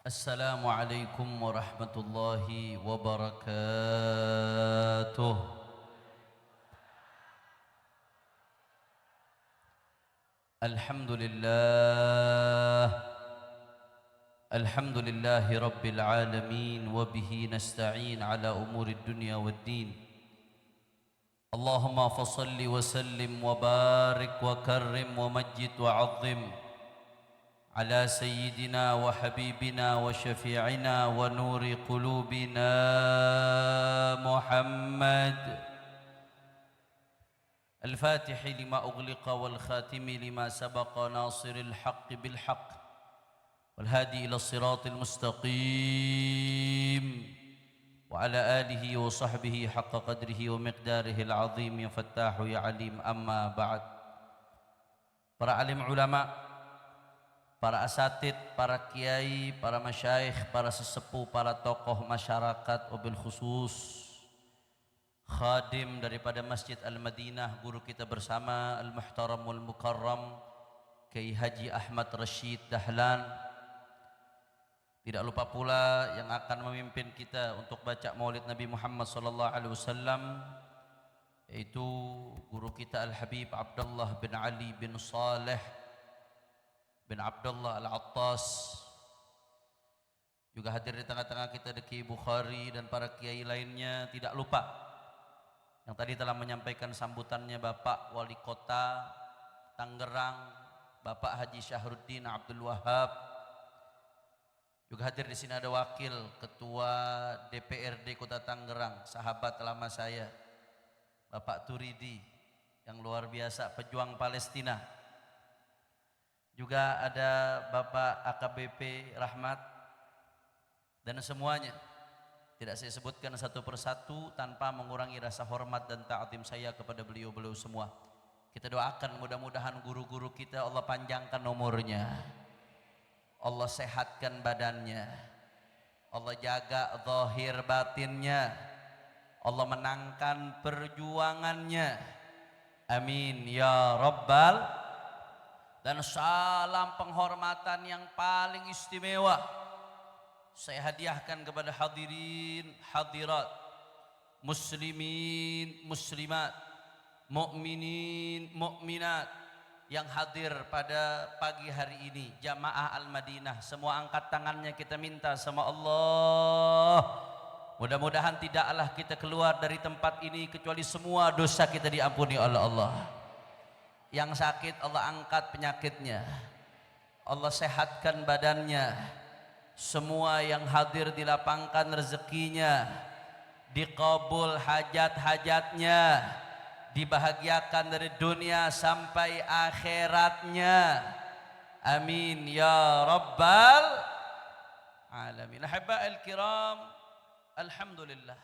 Assalamualaikum warahmatullahi wabarakatuh. Alhamdulillah. Alhamdulillahi rabbil alamin. Wabihi nasta'in ala umuri dunya waddin. Allahumma fasalli wa sallim wa barik wa karrim wa majid wa azim على سيدنا وحبيبنا وشفيعنا ونور قلوبنا محمد الفاتح لما أغلق والخاتم لما سبق ناصر الحق بالحق والهادي إلى الصراط المستقيم وعلى آله وصحبه حق قدره ومقداره العظيم يا فتاح يا عليم. أما بعد. Para alim ulama, para asatid, para kiai, para masyayikh, para sesepuh, para tokoh masyarakat, wabil khusus khadim daripada Masjid Al-Madinah, guru kita bersama Al-Muhtaram wal Mukarram Kiai Haji Ahmad Rashid Dahlan. Tidak lupa pula yang akan memimpin kita untuk baca Maulid Nabi Muhammad sallallahu alaihi wasallam, yaitu guru kita Al-Habib Abdullah bin Ali bin Saleh bin Abdullah Al-Attas. Juga hadir di tengah-tengah kita Kiai Bukhari dan para kiai lainnya. Tidak lupa yang tadi telah menyampaikan sambutannya Bapak Wali Kota Tangerang, Bapak Haji Syahruddin Abdul Wahab. Juga hadir di sini ada Wakil Ketua DPRD Kota Tangerang, sahabat lama saya, Bapak Turidi, yang luar biasa, pejuang Palestina. Juga ada Bapak AKBP Rahmat dan semuanya. Tidak saya sebutkan satu persatu tanpa mengurangi rasa hormat dan ta'zim saya kepada beliau-beliau semua. Kita doakan mudah-mudahan guru-guru kita Allah panjangkan umurnya, Allah sehatkan badannya, Allah jaga zahir batinnya, Allah menangkan perjuangannya. Amin ya rabbal. Dan salam penghormatan yang paling istimewa saya hadiahkan kepada hadirin hadirat, muslimin muslimat, mukminin mukminat yang hadir pada pagi hari ini, jamaah Al-Madinah. Semua angkat tangannya, kita minta sama Allah, mudah-mudahan tidaklah kita keluar dari tempat ini kecuali semua dosa kita diampuni oleh Allah. Yang sakit Allah angkat penyakitnya, Allah sehatkan badannya. Semua yang hadir dilapangkan rezekinya, dikabul hajat-hajatnya, dibahagiakan dari dunia sampai akhiratnya. Amin ya rabbal alamin. Ahibba'il kiram, alhamdulillah,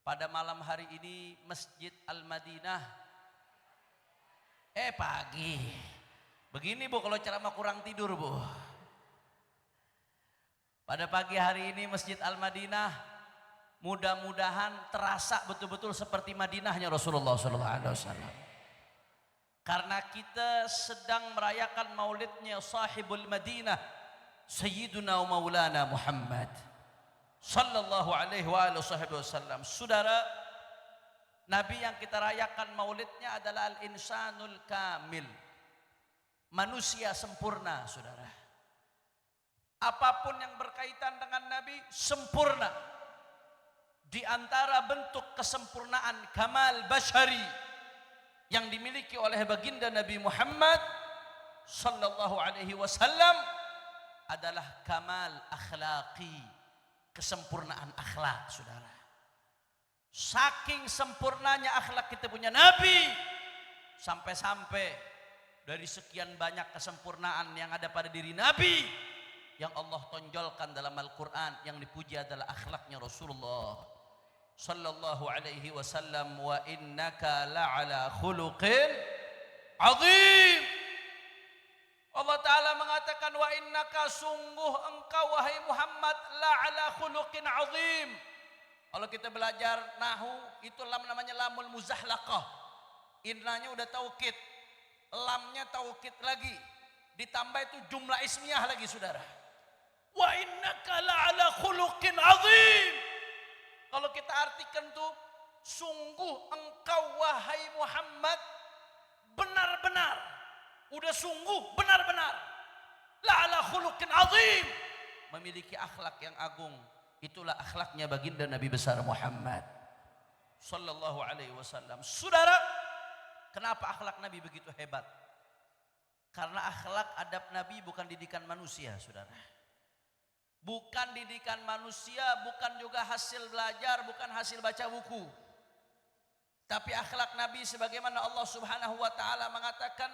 pada malam hari ini Masjid Al-Madinah pagi begini Bu, kalau ceramah kurang tidur Bu. Pada pagi hari ini Masjid Al-Madinah mudah-mudahan terasa betul-betul seperti Madinahnya Rasulullah SAW. Karena kita sedang merayakan maulidnya sahibul Madinah, Sayyiduna wa Maulana Muhammad sallallahu alaihi wasallam. Saudara, Nabi yang kita rayakan maulidnya adalah al-insanul kamil, manusia sempurna. Saudara, apapun yang berkaitan dengan Nabi sempurna. Di antara bentuk kesempurnaan kamal basyari yang dimiliki oleh baginda Nabi Muhammad sallallahu alaihi wasallam adalah kamal akhlaqi, kesempurnaan akhlak. Saudara, saking sempurnanya akhlak kita punya Nabi, sampai-sampai dari sekian banyak kesempurnaan yang ada pada diri Nabi, yang Allah tonjolkan dalam Al-Quran, yang dipuji adalah akhlaknya Rasulullah sallallahu alaihi wasallam. Wa innaka la'ala khuluqin azim. Allah Ta'ala mengatakan, wa innaka, sungguh engkau wahai Muhammad, la'ala khuluqin azim. Kalau kita belajar nahu, itu lam namanya lamul muzahlaqah. Innanya udah taukid, lamnya taukid lagi, ditambah itu jumlah ismiyah lagi. Saudara, Wa innaka la'ala khuluqin azim. Kalau kita artikan tuh, sungguh engkau wahai Muhammad benar-benar, udah sungguh benar-benar, la'ala khuluqin azim, memiliki akhlak yang agung. Itulah akhlaknya baginda Nabi besar Muhammad sallallahu alaihi wasallam. Saudara, kenapa akhlak Nabi begitu hebat? Karena akhlak adab Nabi bukan didikan manusia, saudara. Bukan didikan manusia, bukan juga hasil belajar, bukan hasil baca buku. Tapi akhlak Nabi sebagaimana Allah Subhanahu wa taala mengatakan,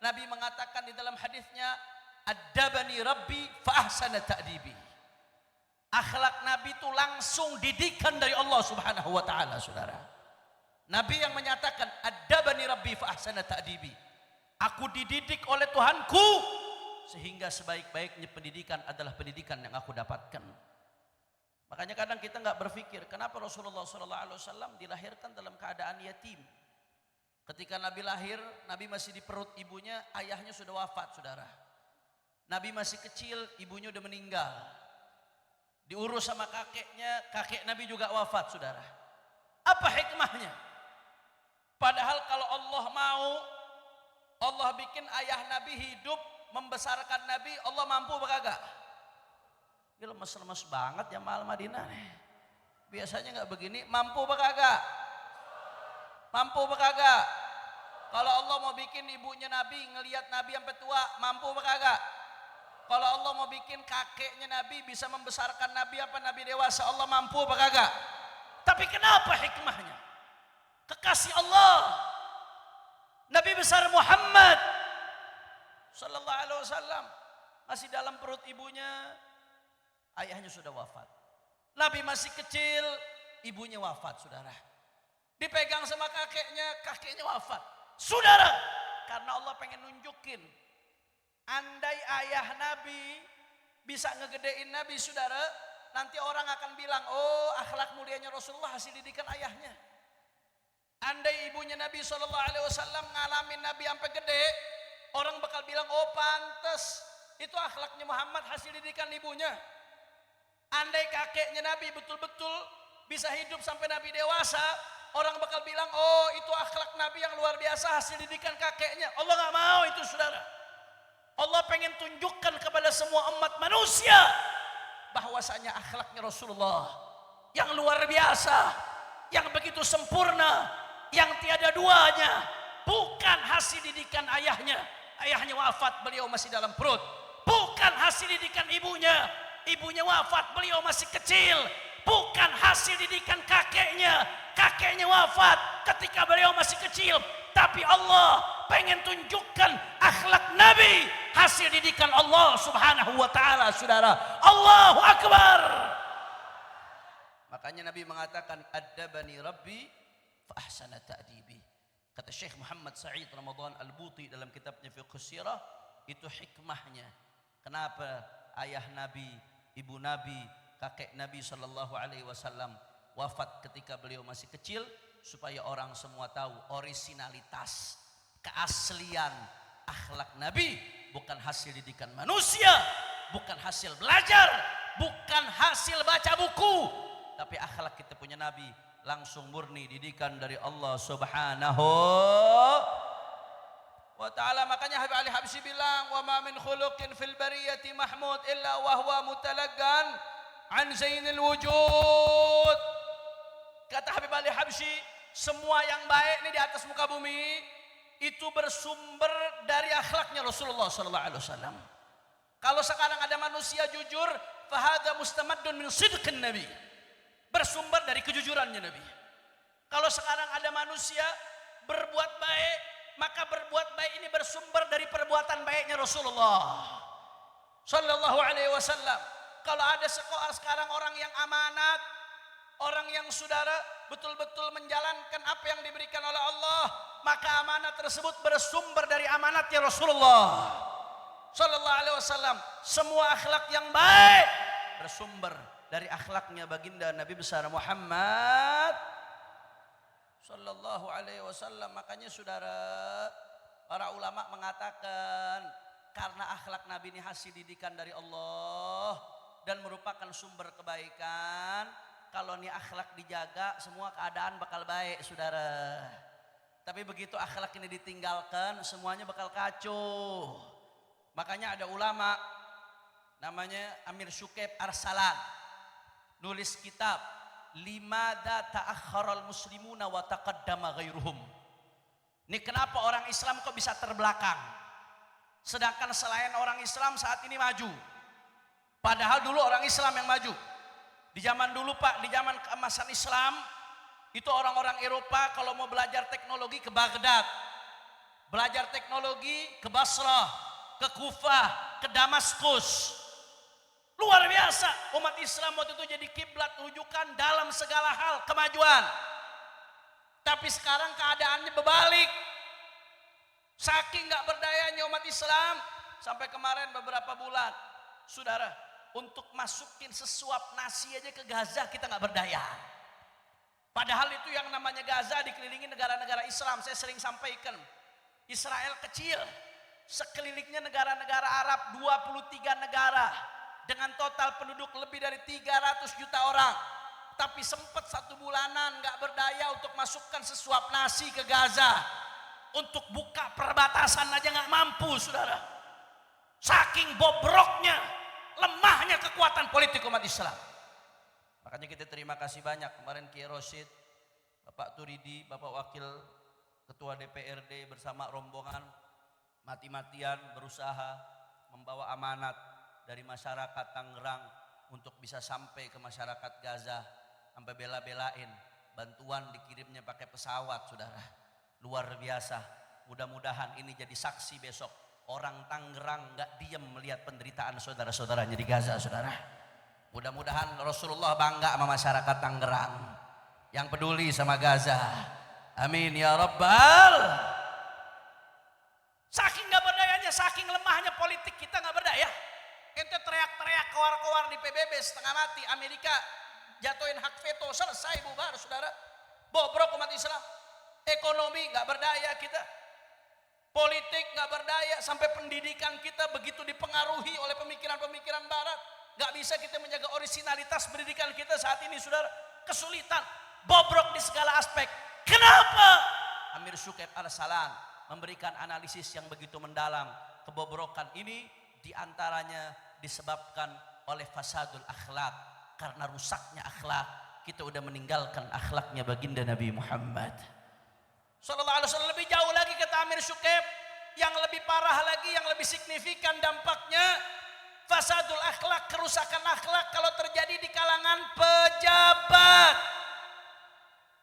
Nabi mengatakan di dalam hadisnya, "Adabani Rabbi fa ahsana ta'dibi." Akhlak Nabi itu langsung didikan dari Allah Subhanahu wa taala, saudara. Nabi yang menyatakan, "Adabani Rabbi fa ahsana ta'dibi." Aku dididik oleh Tuhanku sehingga sebaik-baiknya pendidikan adalah pendidikan yang aku dapatkan. Makanya kadang kita nggak berpikir kenapa Rasulullah SAW dilahirkan dalam keadaan yatim. Ketika Nabi lahir, Nabi masih di perut ibunya, ayahnya sudah wafat, saudara. Nabi masih kecil, ibunya udah meninggal. Diurus sama kakeknya, kakek Nabi juga wafat, saudara. Apa hikmahnya? Padahal kalau Allah mau, Allah bikin ayah Nabi hidup, membesarkan Nabi, Allah mampu apa kagak? Ini lemes-lemes banget ya mahal Madinah nih. Biasanya nggak begini, mampu apa kagak? Mampu apa kagak? Kalau Allah mau bikin ibunya Nabi ngelihat Nabi sampai tua, mampu apa kagak? Kalau Allah mau bikin kakeknya Nabi bisa membesarkan Nabi apa Nabi dewasa, Allah mampu apa kagak? Tapi kenapa hikmahnya? Kekasih Allah, Nabi besar Muhammad sallallahu alaihi wasallam masih dalam perut ibunya, ayahnya sudah wafat. Nabi masih kecil, ibunya wafat, saudara. Dipegang sama kakeknya, kakeknya wafat. Saudara, karena Allah pengen nunjukin, andai ayah Nabi bisa ngegedein Nabi, saudara, nanti orang akan bilang, oh akhlak mulianya Rasulullah hasil didikan ayahnya. Andai ibunya Nabi SAW ngalamin Nabi sampai gede, orang bakal bilang, oh pantes, itu akhlaknya Muhammad hasil didikan ibunya. Andai kakeknya Nabi betul-betul bisa hidup sampai Nabi dewasa, orang bakal bilang, oh itu akhlak Nabi yang luar biasa hasil didikan kakeknya. Allah gak mau itu, saudara. Allah pengen tunjukkan kepada semua umat manusia bahwasanya akhlaknya Rasulullah yang luar biasa, yang begitu sempurna, yang tiada duanya, bukan hasil didikan ayahnya. Ayahnya wafat, beliau masih dalam perut. Bukan hasil didikan ibunya, ibunya wafat, beliau masih kecil. Bukan hasil didikan kakeknya, kakeknya wafat ketika beliau masih kecil. Tapi Allah pengen tunjukkan akhlak Nabi hasil didikan Allah Subhanahu wa taala, saudara. Allahu Akbar. Makanya Nabi mengatakan, "Adabani Rabbi fa ahsana ta'dibi." Kata Syekh Muhammad Sa'id Ramadan Al-Buti dalam kitabnya Fiqh Sirah, itu hikmahnya. Kenapa ayah Nabi, ibu Nabi, kakek Nabi sallallahu alaihi wasallam wafat ketika beliau masih kecil, supaya orang semua tahu orisinalitas, keaslian akhlak Nabi bukan hasil didikan manusia, bukan hasil belajar, bukan hasil baca buku, tapi akhlak kita punya Nabi langsung murni didikan dari Allah Subhanahu wa ta'ala. Makanya Habib Ali Habsyi bilang, wa ma min khuluqin fil bariyati mahmud illa wa huwa mutalaggan an zainil wujud. Kata Habib Ali Habsyi, semua yang baik ini di atas muka bumi itu bersumber dari akhlaknya Rasulullah sallallahu alaihi wasallam. Kalau sekarang ada manusia jujur, fahadha mustamaddun min sidqin nabi. Bersumber dari kejujurannya Nabi. Kalau sekarang ada manusia berbuat baik, maka berbuat baik ini bersumber dari perbuatan baiknya Rasulullah sallallahu alaihi wasallam. Kalau ada sekarang orang yang amanat, orang yang saudara betul-betul menjalankan apa yang diberikan oleh Allah, maka amanat tersebut bersumber dari amanatnya Rasulullah sallallahu alaihi wasallam. Semua akhlak yang baik bersumber dari akhlaknya baginda Nabi besar Muhammad sallallahu alaihi wasallam. Makanya saudara, para ulama mengatakan karena akhlak Nabi ini hasil didikan dari Allah dan merupakan sumber kebaikan. Kalau nih akhlak dijaga, semua keadaan bakal baik, saudara. Tapi begitu akhlak ini ditinggalkan, semuanya bakal kacau. Makanya ada ulama namanya Amir Syukeb Arsalan, nulis kitab Limada ta'akharal muslimuna wa taqaddama ghairuhum. Ini kenapa orang Islam kok bisa terbelakang, sedangkan selain orang Islam saat ini maju. Padahal dulu orang Islam yang maju. Di zaman dulu Pak, di zaman keemasan Islam, itu orang-orang Eropa kalau mau belajar teknologi ke Baghdad, belajar teknologi ke Basrah, ke Kufah, ke Damaskus. Luar biasa, umat Islam waktu itu jadi kiblat rujukan dalam segala hal kemajuan. Tapi sekarang keadaannya berbalik. Saking gak berdayanya umat Islam, sampai kemarin beberapa bulan, saudara, untuk masukin sesuap nasi aja ke Gaza kita gak berdaya. Padahal itu yang namanya Gaza dikelilingi negara-negara Islam. Saya sering sampaikan, Israel kecil, sekelilingnya negara-negara Arab 23 negara dengan total penduduk lebih dari 300 juta orang. Tapi sempat 1 bulanan gak berdaya untuk masukkan sesuap nasi ke Gaza. Untuk buka perbatasan aja gak mampu, saudara. Saking bobroknya, lemahnya kekuatan politik umat Islam. Makanya kita terima kasih banyak kemarin Kiai Rosyid, Bapak Turidi, Bapak Wakil Ketua DPRD bersama rombongan mati-matian berusaha membawa amanat dari masyarakat Tangerang untuk bisa sampai ke masyarakat Gaza. Sampai bela-belain bantuan dikirimnya pakai pesawat, saudara. Luar biasa. Mudah-mudahan ini jadi saksi besok orang Tangerang gak diam melihat penderitaan saudara-saudaranya di Gaza, saudara. Mudah-mudahan Rasulullah bangga sama masyarakat Tangerang yang peduli sama Gaza. Amin ya Rabbal. Saking gak berdayanya, saking lemahnya politik kita gak berdaya. Ente teriak-teriak kowar-kowar di PBB setengah mati, Amerika jatuhin hak veto, selesai bubar, saudara. Bobrok umat Islam. Ekonomi gak berdaya kita, politik gak berdaya, sampai pendidikan kita begitu dipengaruhi oleh pemikiran-pemikiran barat. Gak bisa kita menjaga orisinalitas pendidikan kita saat ini, saudara. Kesulitan, bobrok di segala aspek. Kenapa? Amir Syukeb Arsalan memberikan analisis yang begitu mendalam. Kebobrokan ini diantaranya disebabkan oleh fasadul akhlak. Karena rusaknya akhlak, kita udah meninggalkan akhlaknya baginda Nabi Muhammad Sallallahu Alaihi Wasallam. Lebih jauh lagi kata Amir Syukeb, yang lebih parah lagi, yang lebih signifikan dampaknya, fasadul akhlak, kerusakan akhlak kalau terjadi di kalangan pejabat.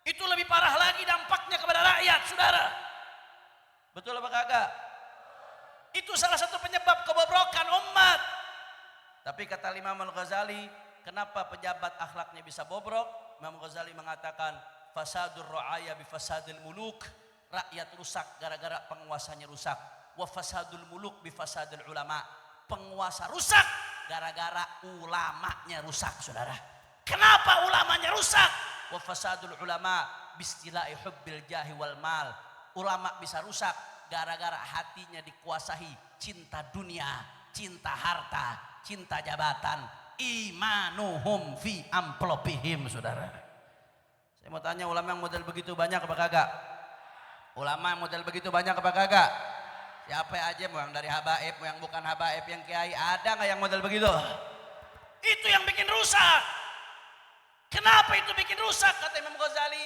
Itu lebih parah lagi dampaknya kepada rakyat, saudara. Betul apa kagak? Itu salah satu penyebab kebobrokan umat. Tapi kata Imam Al-Ghazali, kenapa pejabat akhlaknya bisa bobrok? Imam Ghazali mengatakan fasadur ra'aya bi fasadil muluk. Rakyat rusak gara-gara penguasanya rusak. Wa fasadul muluk bi fasadil ulama. Penguasa rusak gara-gara ulamanya rusak, saudara. Kenapa ulamanya rusak? Wa fasadul ulama bistilai hubbil jahi wal mal. Ulama bisa rusak gara-gara hatinya dikuasai cinta dunia, cinta harta, cinta jabatan. Imanuhum fi amplopihim, saudara. Saya mau tanya, ulama yang model begitu banyak apa kagak? Ulama yang model begitu banyak apa kagak? Siapa aja, mau yang dari habaib, mau yang bukan habaib, yang kiai, ada nggak yang model begitu? Itu yang bikin rusak. Kenapa itu bikin rusak? Kata Imam Ghazali,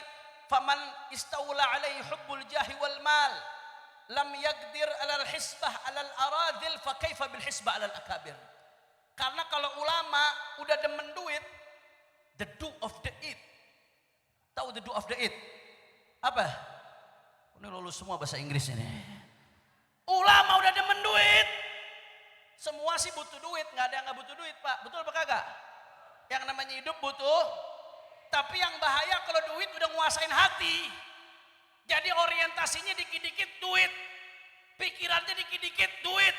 faman istawla alaihi hubbul jahi wal mal lam yaqdir alal hisbah alal aradil fa kaifa bil hisbah alal akabir. Karena kalau ulama udah demen duit, the do of the it. Tahu the do of the it? Apa? Ini lulus semua bahasa Inggris ini. Ulama udah demen duit. Semua sih butuh duit, nggak ada yang nggak butuh duit, Pak. Betul apa kagak? Yang namanya hidup butuh. Tapi yang bahaya kalau duit udah nguasain hati. Jadi orientasinya dikit-dikit duit. Pikirannya dikit-dikit duit.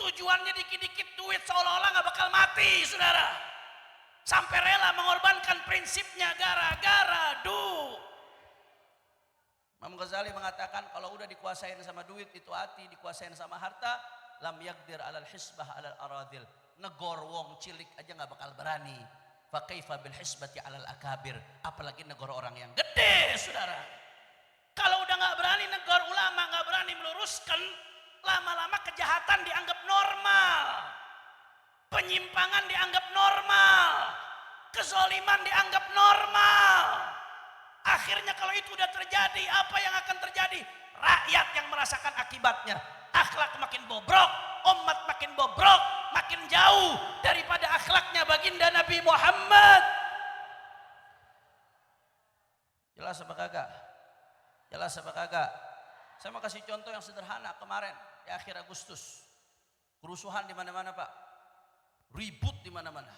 Tujuannya dikit-dikit duit, seolah-olah gak bakal mati, saudara. Sampai rela mengorbankan prinsipnya gara-gara duit. Imam Ghazali mengatakan kalau udah dikuasain sama duit itu hati, dikuasain sama harta, lam yaqdir alal hisbah alal aradil. Negor wong cilik aja nggak bakal berani. Fa kaifa bil hisbati alal akabir, apalagi negor orang yang gede, saudara. Kalau udah nggak berani negor ulama, nggak berani meluruskan, lama-lama kejahatan dianggap normal, penyimpangan dianggap normal, kezoliman dianggap normal. Akhirnya kalau itu udah terjadi, apa yang akan terjadi? Rakyat yang merasakan akibatnya. Akhlak makin bobrok, umat makin bobrok, makin jauh daripada akhlaknya baginda Nabi Muhammad. Jelas apa kagak? Jelas apa kagak? Saya mau kasih contoh yang sederhana kemarin di akhir Agustus. Kerusuhan di mana-mana, Pak. Ribut di mana-mana.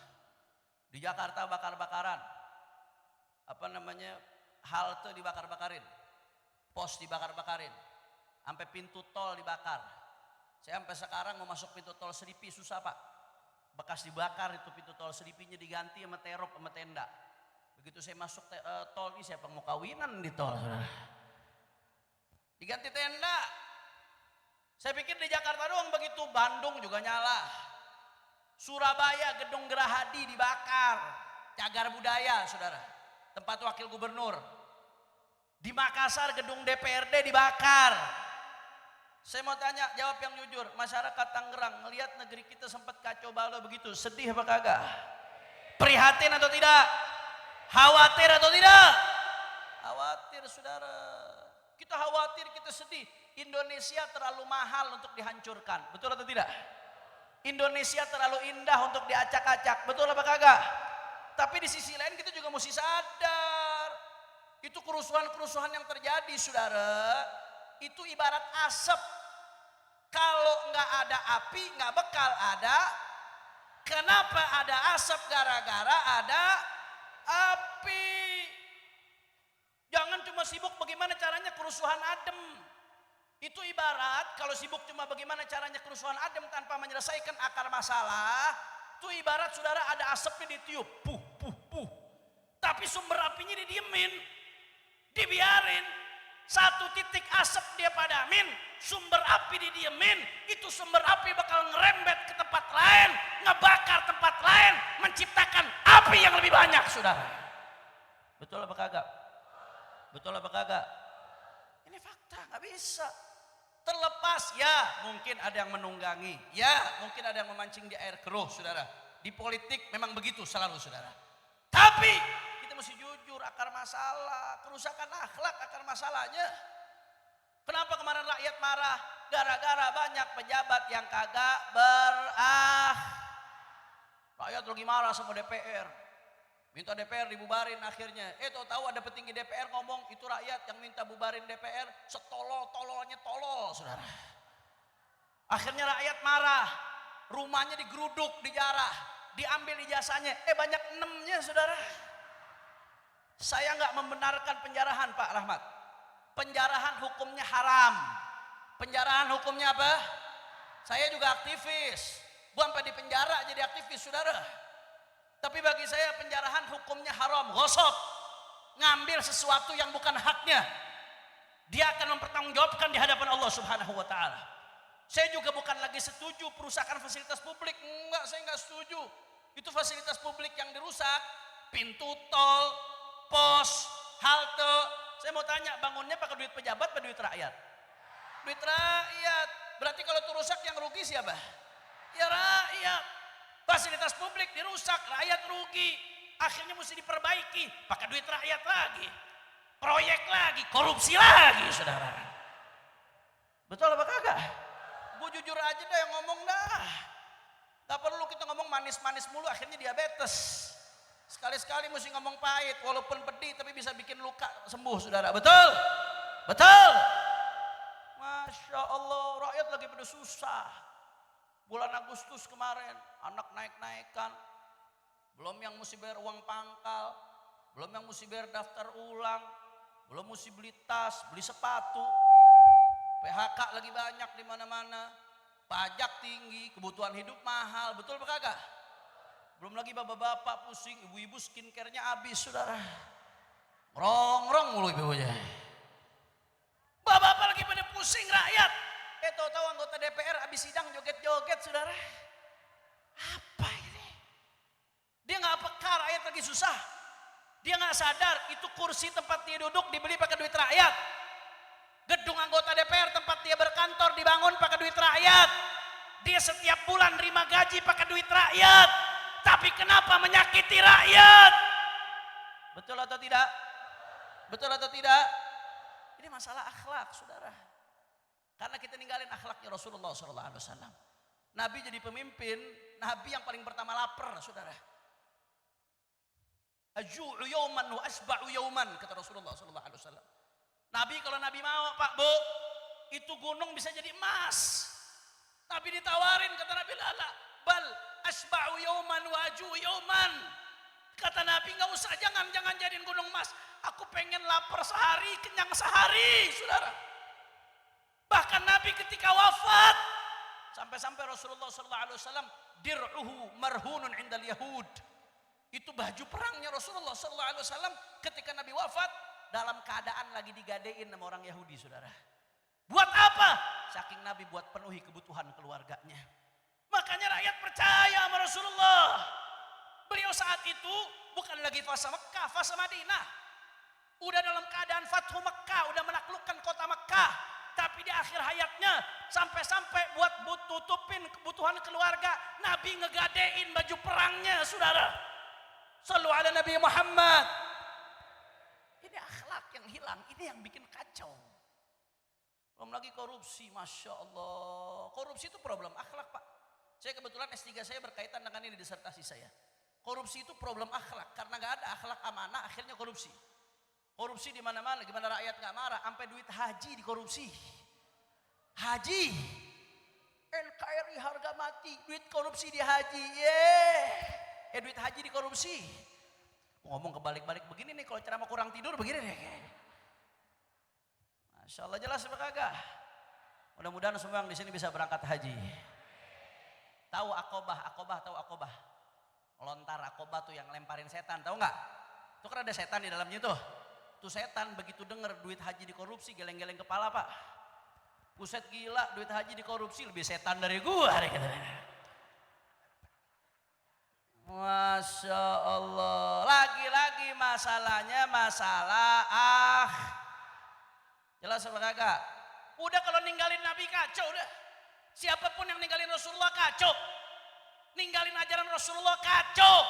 Di Jakarta bakar-bakaran. Apa namanya? Halte dibakar-bakarin. Pos dibakar-bakarin. Sampai pintu tol dibakar. Saya sampai sekarang mau masuk pintu tol Seripi susah, Pak. Bekas dibakar itu pintu tol Seripinya diganti sama terop sama tenda. Begitu saya masuk tol ini siapa mau kawinan di tol? Diganti tenda. Saya pikir di Jakarta doang begitu, Bandung juga nyala. Surabaya gedung Gerahadi dibakar. Cagar budaya, saudara. Tempat wakil gubernur. Di Makassar gedung DPRD dibakar. Saya mau tanya, jawab yang jujur. Masyarakat Tangerang ngelihat negeri kita sempat kacau balau begitu, sedih apa kagak? Prihatin atau tidak? Khawatir atau tidak? Khawatir, saudara. Kita khawatir, kita sedih. Indonesia terlalu mahal untuk dihancurkan, betul atau tidak? Indonesia terlalu indah untuk diacak-acak, betul apa kagak? Tapi di sisi lain kita juga mesti sadar, itu kerusuhan-kerusuhan yang terjadi, saudara, itu ibarat asap. Kalau nggak ada api, nggak bakal ada. Kenapa ada asap? Gara-gara ada api. Jangan cuma sibuk bagaimana caranya kerusuhan adem. Itu ibarat kalau sibuk cuma bagaimana caranya kerusuhan adem tanpa menyelesaikan akar masalah. Itu ibarat saudara ada asapnya ditiup, puh, puh, puh. Tapi sumber apinya didiemin, dibiarin. Satu titik asap dia padamin, sumber api didiemin, itu sumber api bakal ngerembet ke tempat lain, ngebakar tempat lain, menciptakan api yang lebih banyak, saudara. Betul apa kagak? Betul apa kagak? Ini fakta, nggak bisa. Terlepas, ya mungkin ada yang menunggangi, ya mungkin ada yang memancing di air keruh, saudara. Di politik memang begitu selalu, saudara. Tapi kita mesti jujur, akar masalah, kerusakan akhlak akar masalahnya. Kenapa kemarin rakyat marah? Gara-gara banyak pejabat yang kagak Rakyat lagi marah sama DPR. Minta DPR dibubarin akhirnya. Tahu ada petinggi DPR ngomong, itu rakyat yang minta bubarin DPR, setolol-tololnya tolol, saudara. Akhirnya rakyat marah, rumahnya digeruduk, dijarah, diambil ijazahnya. Banyak 6-nya, saudara. Saya nggak membenarkan penjarahan, Pak Rahmat. Penjarahan hukumnya haram. Penjarahan hukumnya apa? Saya juga aktivis. Bukan sampai di penjara jadi aktivis, saudara. Tapi bagi saya penjarahan hukumnya haram, ghosab. Ngambil sesuatu yang bukan haknya. Dia akan mempertanggungjawabkan di hadapan Allah Subhanahu wa taala. Saya juga bukan lagi setuju perusakan fasilitas publik. Enggak, saya enggak setuju. Itu fasilitas publik yang dirusak, pintu tol, pos, halte. Saya mau tanya, bangunnya pakai duit pejabat atau duit rakyat? Duit rakyat. Berarti kalau itu rusak yang rugi siapa? Ya rakyat. Fasilitas publik dirusak, rakyat rugi. Akhirnya mesti diperbaiki, pakai duit rakyat lagi. Proyek lagi, korupsi lagi, saudara. Betul apa kagak? Gue jujur aja dah yang ngomong dah. Gak perlu kita ngomong manis-manis mulu, akhirnya diabetes. Sekali-sekali mesti ngomong pahit, walaupun pedih tapi bisa bikin luka sembuh, saudara. Betul? Betul? Masya Allah, rakyat lagi pada susah. Bulan Agustus kemarin, anak naik-naikan. Belum yang mesti bayar uang pangkal. Belum yang mesti bayar daftar ulang. Belum mesti beli tas, beli sepatu. PHK lagi banyak di mana-mana. Pajak tinggi, kebutuhan hidup mahal. Betul apa kagak? Belum lagi bapak-bapak pusing, ibu-ibu skincare-nya habis, saudara. Ngerong-ngerong mulu ibu-ibunya. Bapak-bapak lagi pada pusing, rakyat tahu-tahu anggota DPR habis sidang joget-joget, saudara. Apa ini? Dia nggak peka, rakyat lagi susah. Dia nggak sadar itu kursi tempat dia duduk dibeli pakai duit rakyat. Gedung anggota DPR tempat dia berkantor dibangun pakai duit rakyat. Dia setiap bulan terima gaji pakai duit rakyat. Tapi kenapa menyakiti rakyat? Betul atau tidak? Betul atau tidak? Ini masalah akhlak, saudara. Karena kita ninggalin akhlaknya Rasulullah SAW. Nabi jadi pemimpin, Nabi yang paling pertama lapar, saudara. Aju'u yauman wa asba'u yauman, kata Rasulullah SAW. Nabi kalau Nabi mau, Pak Bu, itu gunung bisa jadi emas. Nabi ditawarin, kata Nabi, lala, bal asba'u yauman wa aju'u yauman. Kata Nabi, nggak usah, jangan jadiin gunung emas. Aku pengen lapar sehari, kenyang sehari, saudara. Bahkan Nabi ketika wafat, sampai-sampai Rasulullah SAW dir'uhu marhunun indal Yahud. Itu baju perangnya Rasulullah SAW ketika Nabi wafat dalam keadaan lagi digadein sama orang Yahudi, saudara. Buat apa? Saking Nabi buat penuhi kebutuhan keluarganya. Makanya rakyat percaya sama Rasulullah. Beliau saat itu bukan lagi fase Mekah, fase Madinah. Udah dalam keadaan Fathu Mekah, udah menaklukkan kota Mekah. Tapi di akhir hayatnya sampai-sampai buat tutupin kebutuhan keluarga, Nabi ngegadein baju perangnya, saudara. Sallu ala Nabi Muhammad. Ini akhlak yang hilang, ini yang bikin kacau. Belum lagi korupsi, Masya Allah. Korupsi itu problem akhlak, Pak. Saya kebetulan S3 saya berkaitan dengan ini disertasi saya. Korupsi itu problem akhlak, karena gak ada akhlak amanah, akhirnya korupsi. Korupsi di mana-mana, gimana rakyat nggak marah? Sampai duit haji dikorupsi. Haji, NKRI harga mati, duit korupsi di haji, duit haji dikorupsi. Ngomong kebalik-balik begini nih, kalau ceramah kurang tidur begini nih. Masya Allah, jelas apa kagak? Mudah-mudahan semua yang di sini bisa berangkat haji. Tahu akobah tahu akobah? Lontar akobah tuh yang lemparin setan, tahu nggak? Itu kan ada setan di dalamnya tuh. Tuh setan begitu denger duit haji dikorupsi, geleng-geleng kepala, Pak. Buset, gila, duit haji dikorupsi lebih setan dari gua. Masya Allah. Lagi-lagi masalahnya masalah jelas apa kagak? Udah kalau ninggalin Nabi kacau udah. Siapapun yang ninggalin Rasulullah kacau. Ninggalin ajaran Rasulullah kacau.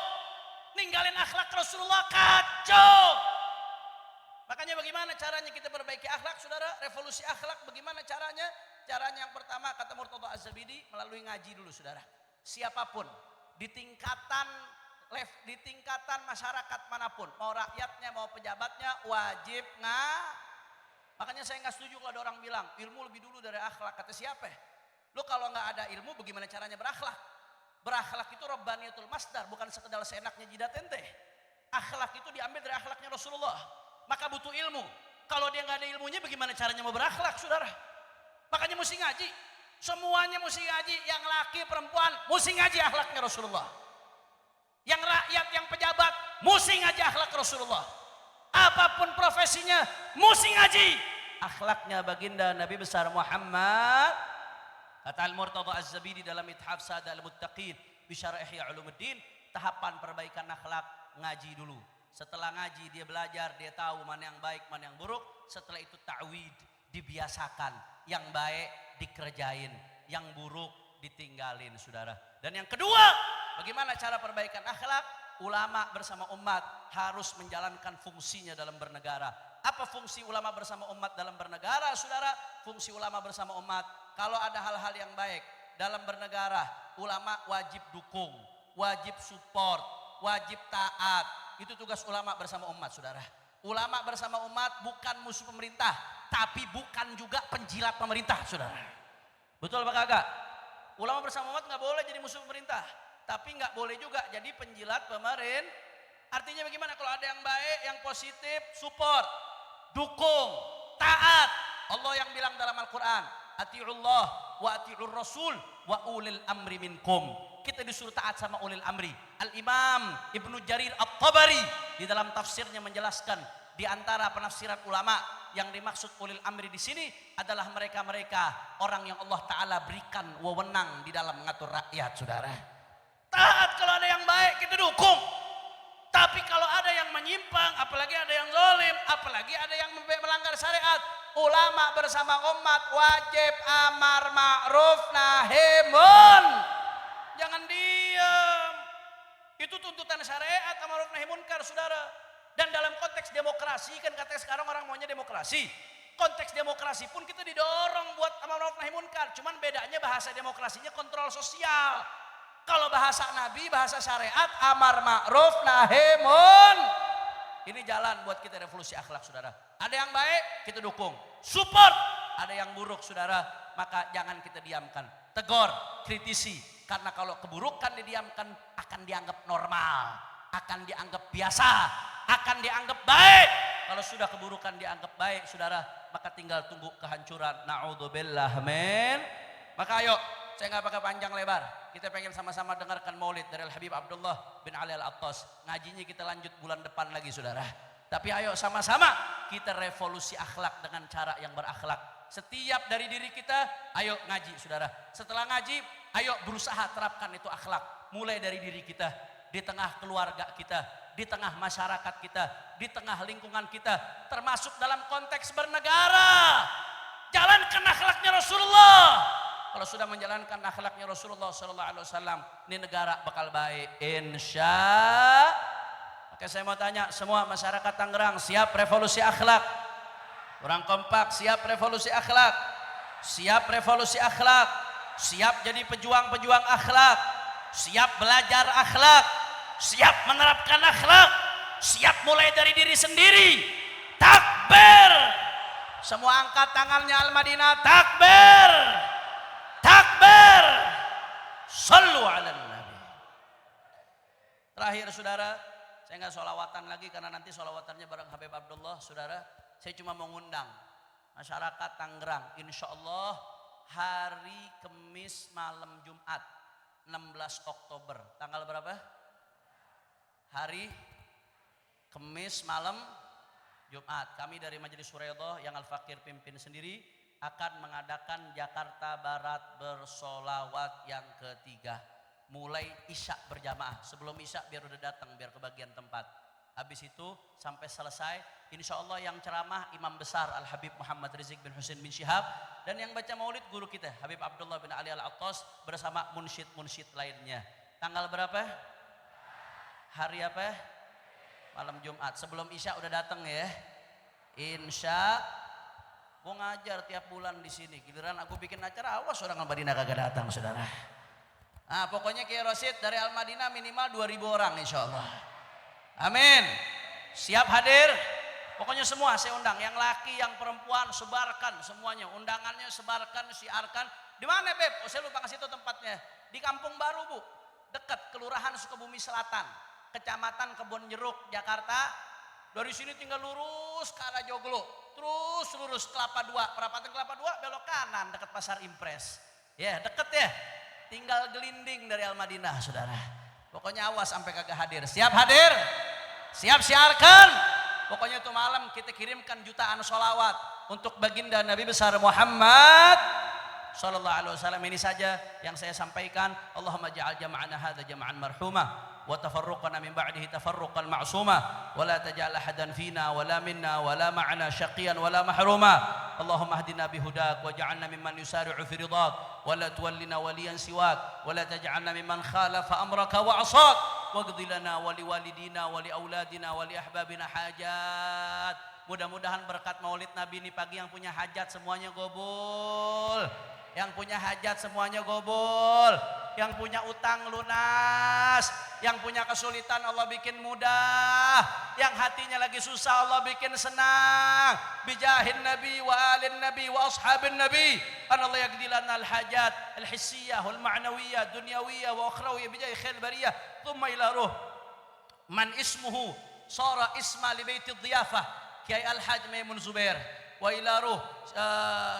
Ninggalin akhlak Rasulullah kacau. Makanya bagaimana caranya kita perbaiki akhlak, saudara? Revolusi akhlak bagaimana caranya? Caranya yang pertama kata Murtada Az-Zabidi melalui ngaji dulu, saudara. Siapapun di tingkatan masyarakat manapun, mau rakyatnya mau pejabatnya wajib Makanya saya nggak setuju kalau ada orang bilang ilmu lebih dulu dari akhlak. Kata siapa? Lu kalau nggak ada ilmu bagaimana caranya berakhlak? Berakhlak itu rabbaniyatul masdar, bukan sekedar seenaknya jidat ente. Akhlak itu diambil dari akhlaknya Rasulullah. Maka butuh ilmu. Kalau dia nggak ada ilmunya bagaimana caranya mau berakhlak, saudara? Makanya mesti ngaji. Semuanya mesti ngaji. Yang laki, perempuan, mesti ngaji akhlaknya Rasulullah. Yang rakyat, yang pejabat, mesti ngaji akhlak Rasulullah. Apapun profesinya, mesti ngaji akhlaknya baginda Nabi besar Muhammad. Kata Al-Murtada Az-Zabidi dalam Ithaf Sada Al-Muttaqin Bisyarah Ihya Ulumuddin, tahapan perbaikan akhlak ngaji dulu. Setelah ngaji dia belajar, dia tahu mana yang baik, mana yang buruk. Setelah itu ta'wid, dibiasakan. Yang baik dikerjain, yang buruk ditinggalin, saudara. Dan yang kedua, bagaimana cara perbaikan akhlak? Ulama bersama umat harus menjalankan fungsinya dalam bernegara. Apa fungsi ulama bersama umat dalam bernegara, saudara? Fungsi ulama bersama umat, kalau ada hal-hal yang baik dalam bernegara, ulama wajib dukung, wajib support, wajib taat. Itu tugas ulama bersama umat, saudara. Ulama bersama umat bukan musuh pemerintah, tapi bukan juga penjilat pemerintah, saudara. Betul apa kagak? Ulama bersama umat nggak boleh jadi musuh pemerintah, tapi nggak boleh juga jadi penjilat pemerintah. Artinya bagaimana? Kalau ada yang baik, yang positif, support, dukung, taat. Allah yang bilang dalam Al-Quran, ati'ullah wa ati'ur rasul wa ulil amri minkum. Kita disuruh taat sama ulil amri. Al-Imam Ibnu Jarir At-Tabari di dalam tafsirnya menjelaskan di antara penafsiran ulama yang dimaksud ulil amri di sini adalah mereka-mereka orang yang Allah Ta'ala berikan wewenang di dalam mengatur rakyat, saudara. Taat kalau ada yang baik kita dukung. Tapi kalau ada yang menyimpang, apalagi ada yang zalim, apalagi ada yang melanggar syariat, ulama bersama umat wajib amar ma'ruf nahi munkar. Jangan diam. Itu tuntutan syariat amar ma'ruf nahi munkar, saudara. Dan dalam konteks demokrasi, kan katanya sekarang orang maunya demokrasi. Konteks demokrasi pun kita didorong buat amar ma'ruf nahi munkar. Cuman bedanya bahasa demokrasinya kontrol sosial. Kalau bahasa Nabi, bahasa syariat, amar ma'ruf nahi munkar. Ini jalan buat kita revolusi akhlak, saudara. Ada yang baik, kita dukung. Support. Ada yang buruk, saudara. Maka jangan kita diamkan. Tegur, kritisi. Karena kalau keburukan didiamkan, akan dianggap normal. Akan dianggap biasa. Akan dianggap baik. Kalau sudah keburukan dianggap baik, saudara, maka tinggal tunggu kehancuran. Na'udzubillah min. Maka ayo, saya nggak pakai panjang lebar. Kita pengen sama-sama dengarkan maulid dari Al-Habib Abdullah bin Ali Al-Attas. Ngajinya kita lanjut bulan depan lagi, saudara. Tapi ayo sama-sama kita revolusi akhlak dengan cara yang berakhlak. Setiap dari diri kita, ayo ngaji, saudara. Setelah ngaji, ayo berusaha terapkan itu akhlak. Mulai dari diri kita, di tengah keluarga kita, di tengah masyarakat kita, di tengah lingkungan kita, termasuk dalam konteks bernegara. Jalankan akhlaknya Rasulullah. Kalau sudah menjalankan akhlaknya Rasulullah SAW, ini negara bakal baik, insya. Oke, saya mau tanya semua masyarakat Tangerang, siap revolusi akhlak? Orang kompak, siap revolusi akhlak? Siap revolusi akhlak? Siap jadi pejuang-pejuang akhlak? Siap belajar akhlak? Siap menerapkan akhlak? Siap mulai dari diri sendiri? Takbir! Semua angkat tangannya Al-Madinah, takbir! Takbir! Sallu ala Nabi. Terakhir, saudara, saya nggak sholawatan lagi karena nanti sholawatannya bareng Habib Abdullah, saudara. Saya cuma mengundang masyarakat Tangerang, insya Allah hari Kamis malam Jumat 16 Oktober. Tanggal berapa? Hari Kamis malam Jumat. Kami dari Majelis Huraidah yang Al-Fakir pimpin sendiri akan mengadakan Jakarta Barat bersolawat yang ketiga. Mulai Isya berjamaah. Sebelum Isya biar udah datang, biar kebagian tempat. Habis itu sampai selesai, insya Allah yang ceramah Imam Besar Al-Habib Muhammad Rizik bin Husain bin Syihab. Dan yang baca maulid guru kita Habib Abdullah bin Ali Al-Attas bersama munsyid-munsyid lainnya. Tanggal berapa? Hari apa? Malam Jumat. Sebelum Isya udah datang ya. Insya gue ngajar tiap bulan di sini. Giliran aku bikin acara, awas orang Al-Madinah kagak datang, saudara. Nah, pokoknya Kiai Rosid dari Al-Madinah minimal 2.000 orang, insya Allah. Amin. Siap hadir? Pokoknya semua saya undang. Yang laki, yang perempuan, sebarkan semuanya. Undangannya sebarkan, siarkan. Di mana, Beb? Oh, saya lupa kasih itu tempatnya. Di Kampung Baru, Bu. Dekat Kelurahan Sukabumi Selatan. Kecamatan Kebon Jeruk, Jakarta. Dari sini tinggal lurus ke arah Joglo. Terus lurus Kelapa 2, perapatan Kelapa 2 belok kanan dekat Pasar Impres. Ya, deket ya. Tinggal gelinding dari Al-Madinah, saudara. Pokoknya awas sampai kagak hadir. Siap hadir? Siap siarkan? Pokoknya itu malam kita kirimkan jutaan sholawat untuk baginda Nabi besar Muhammad sallallahu alaihi wasallam. Ini saja yang saya sampaikan. Allahumma ja'al jama'ana hadza jama'an marhumah wa tafarruqana min ba'dihi tafarruqan ma'suma wa la taj'al ahadan fina wa la minna wa la ma'ana syaqiyan wa la mahruma. Allahumma hdina bihudak waj'alna mimman yusari'u fi ridak wa la tuwallina waliyan siwak wa la taj'alna mimman khalafa amraka wa 'asak waghfir lana wa liwalidina wa liauladina wa li ahbabina hajat. Mudah-mudahan berkat Maulid Nabi ini pagi yang punya hajat semuanya gobul. Yang punya hajat semuanya gobul. Yang punya utang lunas, yang punya kesulitan Allah bikin mudah, yang hatinya lagi susah Allah bikin senang. Bijahin Nabi wa alin Nabi wa ashabin Nabi. Allah yaqdilana al-hajat al-hissiyah wal-ma'nawiyah dunyawiyah wa ukhrawiyah bijahi khair bariyah. Thumma ila ruh man ismuhu sara isma li baiti dhiyafah Kiai Al-Haj Maimun Zubair wa ila ruh.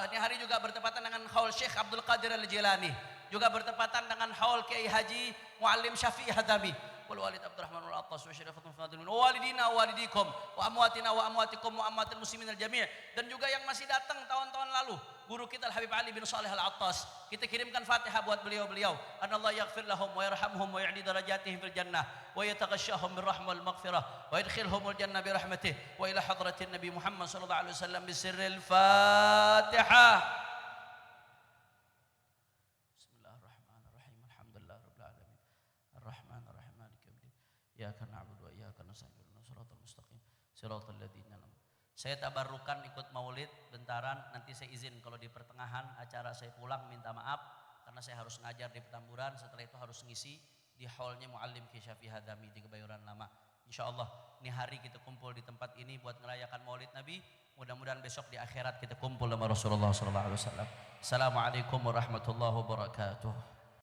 Ini hari juga bertepatan dengan haul Syekh Abdul Qadir Al-Jilani, juga bertepatan dengan haul Kiai Haji Muallim Syafi'i Hadami, wal walid Abdurrahman wal Attas wa syarifatul fadilun wa walidina wa walidikum wa amwatina wa amwatikum wa amwatil muslimin al jami'. Dan juga yang masih datang tahun-tahun lalu, guru kita Al Habib Ali bin Shalih Al Attas, kita kirimkan Fatihah buat beliau-beliau. Anallahu yaghfir lahum wa yarhamhum wa ya'li darajatihim fil jannah wa yataghashshahum bir rahmah wal maghfirah wa yadkhilhumul jannah bi rahmatih wa ila hadratin Nabi Muhammad sallallahu alaihi wasallam bi sirril Fatihah. Bismillahirrahmanirrahim. Alhamdulillahirabbil alamin. Arrahmanirrahim. Maliki yaumiddin. Iyyaka na'budu wa iyyaka nasta'in. Ihdinas siratal mustaqim. Siratal ladzina an'amta. Saya tabarrukan ikut maulid bentaran, nanti saya izin kalau di pertengahan acara saya pulang minta maaf karena saya harus ngajar di Petamburan, setelah itu harus ngisi di hallnya Muallim Ki Syafi Hadami di Kebayoran Lama. Insyaallah ini hari kita kumpul di tempat ini buat ngerayakan maulid Nabi. Mudah-mudahan besok di akhirat kita kumpul sama Rasulullah sallallahu alaihi wasallam. Assalamualaikum warahmatullahi wabarakatuh.